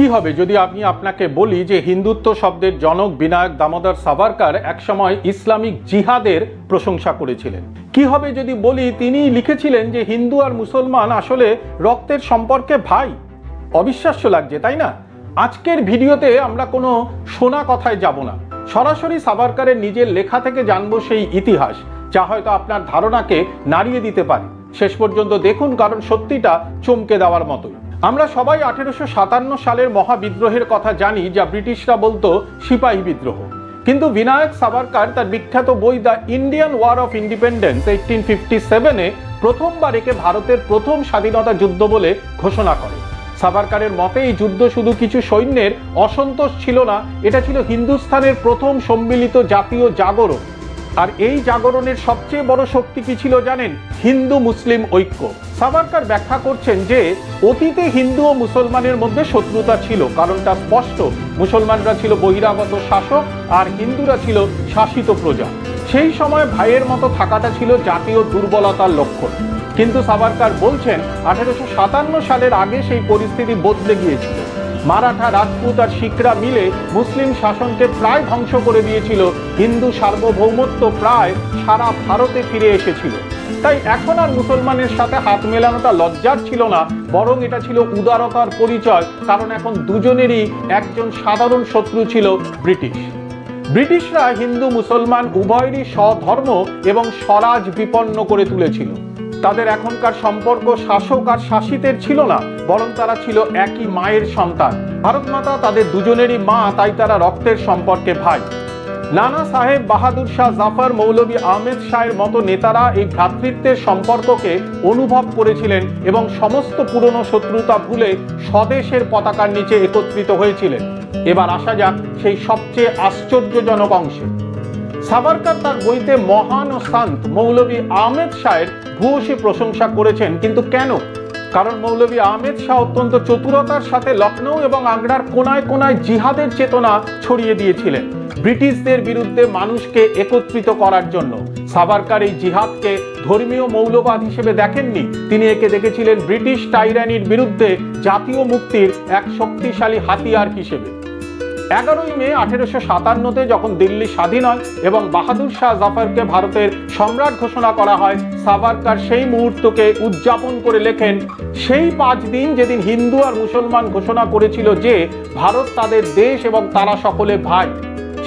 কি হবে যদি আমি আপনাকে বলি যে হিন্দুত্ব শব্দের জনক বিনায়ক দামোদর সাভারকর একসময় ইসলামিক জিহাদের প্রশংসা করেছিলেন? কি হবে যদি বলি তিনি লিখেছিলেন যে হিন্দু আর মুসলমান আসলে রক্তের সম্পর্কে ভাই? অবিশ্বাস্য লাগছে, তাই না? আজকের ভিডিওতে আমরা কোনো শোনা কথায় যাব না, সরাসরি সাভারকরের নিজের লেখা থেকে জানবো সেই ইতিহাস, যা হয়তো আপনার ধারণাকে নাড়িয়ে দিতে পারে। শেষ পর্যন্ত দেখুন, কারণ সত্যিটা চমকে দেওয়ার মতোই। আমরা সবাই 1857 সালের মহাবিদ্রোহের কথা জানি, যা ব্রিটিশরা বলতো সিপাহী বিদ্রোহ। কিন্তু বিনায়ক সাভারকর তার বিখ্যাত বই the Indian war of independence 1857-এ প্রথমবার একে ভারতের প্রথম স্বাধীনতা যুদ্ধ বলে ঘোষণা করে। সাভারকরের মতে এই যুদ্ধ শুধু কিছু সৈন্যের অসন্তোষ ছিল না, এটা ছিল হিন্দুস্তানের প্রথম সম্মিলিত জাতীয় জাগরণ। আর এই জাগরণের সবচেয়ে বড় শক্তি কি ছিল জানেন? হিন্দু মুসলিম ঐক্য। সাভারকর ব্যাখ্যা করছেন যে অতীতে হিন্দু ও মুসলমানের মধ্যে শত্রুতা ছিল, কারণটা স্পষ্ট। মুসলমানরা ছিল বহিরাগত শাসক আর হিন্দুরা ছিল শাসিত প্রজা। সেই সময় ভাইয়ের মতো থাকাটা ছিল জাতীয় দুর্বলতার লক্ষণ। কিন্তু সাভারকর বলছেন 1857 সালের আগে সেই পরিস্থিতি বদলে গিয়েছিল। মারাঠা, রাজপুত আর শিখরা মিলে মুসলিম শাসনকে প্রায় ধ্বংস করে দিয়েছিল। হিন্দু সার্বভৌমত্ব প্রায় সারা ভারতে ফিরে এসেছিল। তাই এখন আর মুসলমানের সাথে হাত মেলানোটা লজ্জার ছিল না, বরং এটা ছিল উদারতার পরিচয়। কারণ এখন দুজনেরই একজন সাধারণ শত্রু ছিল ব্রিটিশ। ব্রিটিশরা হিন্দু মুসলমান উভয়েরই স্বধর্ম এবং স্বরাজ বিপন্ন করে তুলেছিল। তাদের এখনকার সম্পর্ক শাসক আর শাসিতের ছিল না, বরং তারা ছিল একই মায়ের সন্তান। ভারত মাতা তাদের দুজনেরই মা, তাই তারা রক্তের সম্পর্কে ভাই। নানা সাহেব বাহাদুর শাহ জাফর, মৌলভী আহমেদ শাহের মতো নেতারা এই ভ্রাতৃত্বের সম্পর্ককে অনুভব করেছিলেন এবং সমস্ত পুরনো শত্রুতা ভুলে স্বদেশের পতাকার নিচে একত্রিত হয়েছিলেন। এবার আসা যাক সেই সবচেয়ে আশ্চর্যজনক অংশে। সাভারকর তার বইতে মহান ও সন্ত মৌলভী আহমেদ শাহের ভূয়সী প্রশংসা করেছেন। কিন্তু কেন? কারণ মৌলভী আহমেদ শাহ অত্যন্ত চতুরতার সাথে লখনৌ এবং আগ্রার কোনায় কোনায় জিহাদের চেতনা ছড়িয়ে দিয়েছিলেন, ব্রিটিশদের বিরুদ্ধে মানুষকে একত্রিত করার জন্য। সাভারকর এই জিহাদকে ধর্মীয় মৌলবাদ হিসেবে দেখেননি, তিনি একে দেখেছিলেন ব্রিটিশ টাইরানির বিরুদ্ধে জাতীয় মুক্তির এক শক্তিশালী হাতিয়ার হিসেবে। 11ই মে 1857-তে যখন দিল্লি স্বাধীন হয় এবং বাহাদুর শাহ জাফরকে ভারতের সম্রাট ঘোষণা করা হয়, সাভারকর সেই মুহূর্তকে উদযাপন করে লেখেন, সেই 5 দিন যেদিন হিন্দু আর মুসলমান ঘোষণা করেছিল যে ভারত তাদের দেশ এবং তারা সকলে ভাই,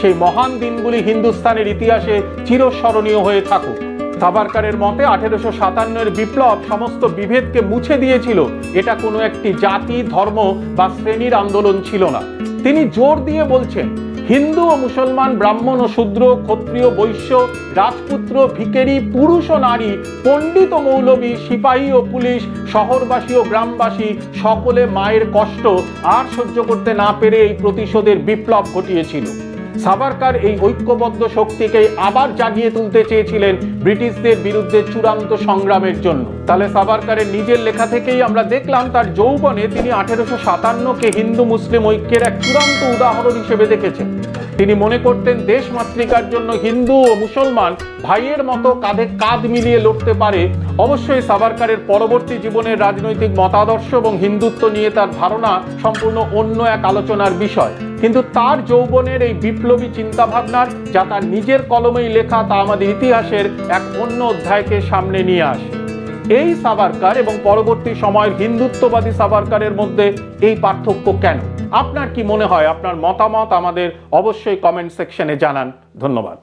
সেই মহান দিনগুলি হিন্দুস্তানের ইতিহাসে চিরস্মরণীয় হয়ে থাকুক। সাভারকরের মতে 1857-এর বিপ্লব সমস্ত বিভেদকে মুছে দিয়েছিল। এটা কোনো একটি জাতি, ধর্ম বা শ্রেণীর আন্দোলন ছিল না। তিনি জোর দিয়ে বলছেন, হিন্দু ও মুসলমান, ব্রাহ্মণ ও শূদ্র, ক্ষত্রিয়, বৈশ্য, রাজপুত্র, ভিখারি, পুরুষ ও নারী, পণ্ডিত ও মৌলবী, সিপাহী ও পুলিশ, শহরবাসী ও গ্রামবাসী সকলে মায়ের কষ্ট আর সহ্য করতে না পেরে এই প্রতিশোধের বিপ্লব ঘটিয়েছিল। সাভারকর এই ঐক্যবদ্ধ শক্তিকে আবার জাগিয়ে তুলতে চেয়েছিলেন ব্রিটিশদের বিরুদ্ধে চূড়ান্ত সংগ্রামের জন্য। তাহলে সাভারকরের নিজের লেখা থেকেই আমরা দেখলাম তার যৌবনে তিনি 1857-কে হিন্দু মুসলিম ঐক্যের এক চূড়ান্ত উদাহরণ হিসেবে দেখেছেন। তিনি মনে করতেন দেশ মাতৃকার জন্য হিন্দু ও মুসলমান ভাইয়ের মতো কাঁধে কাঁধ মিলিয়ে লড়তে পারে। অবশ্যই সাভারকরের পরবর্তী জীবনের রাজনৈতিক মতাদর্শ এবং হিন্দুত্ব নিয়ে তার ধারণা সম্পূর্ণ অন্য এক আলোচনার বিষয়। কিন্তু তার যৌবনের এই বিপ্লবী চিন্তাভাবনার, যা তার নিজের কলমেই লেখা, তা আমাদের ইতিহাসের এক অন্য অধ্যায়কে সামনে নিয়ে আসে। এই সাভারকর এবং পরবর্তী সময়ের হিন্দুত্ববাদী সাভারকরের মধ্যে এই পার্থক্য কেন? আপনার কি মনে হয়? আপনার মতামত আমাদের অবশ্যই কমেন্ট সেকশনে জানান। ধন্যবাদ।